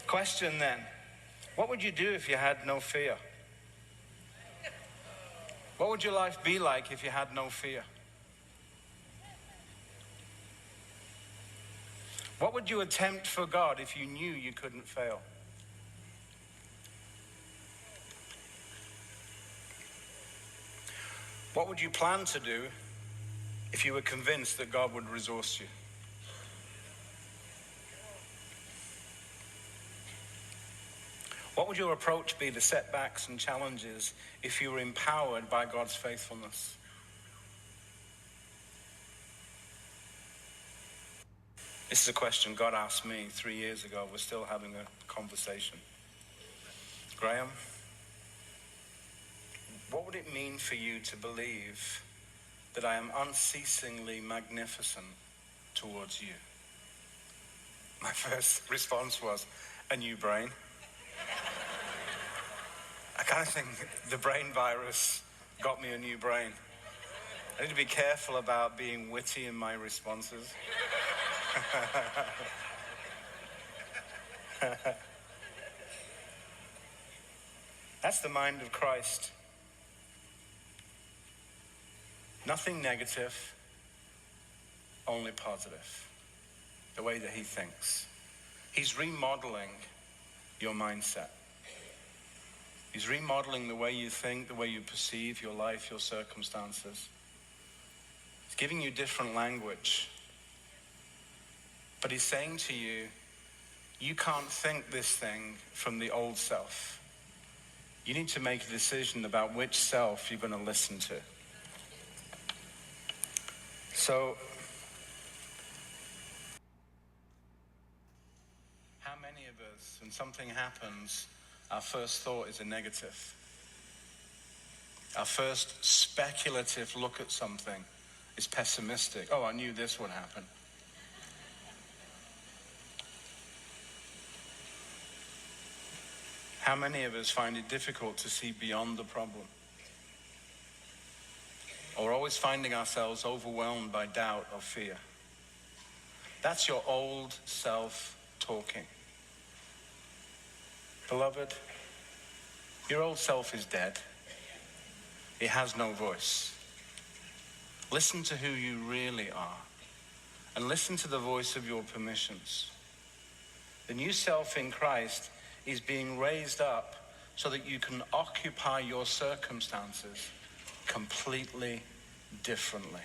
Question then, what would you do if you had no fear? What would your life be like if you had no fear? What would you attempt for God if you knew you couldn't fail? What would you plan to do if you were convinced that God would resource you? What would your approach be to setbacks and challenges if you were empowered by God's faithfulness? This is a question God asked me 3 years ago. We're still having a conversation. Graham, what would it mean for you to believe that I am unceasingly magnificent towards you? My first response was, a new brain. I kind of think the brain virus got me a new brain. I need to be careful about being witty in my responses. That's the mind of Christ. Nothing negative, only positive. The way that he thinks. He's remodeling your mindset. He's remodeling the way you think, the way you perceive your life, your circumstances. He's giving you different language. But he's saying to you, you can't think this thing from the old self. You need to make a decision about which self you're going to listen to. So, how many of us, when something happens, our first thought is a negative? Our first speculative look at something is pessimistic. Oh, I knew this would happen. How many of us find it difficult to see beyond the problem? Or always finding ourselves overwhelmed by doubt or fear? That's your old self talking. Beloved, your old self is dead. It has no voice. Listen to who you really are, and listen to the voice of your permissions. The new self in Christ is being raised up so that you can occupy your circumstances completely differently.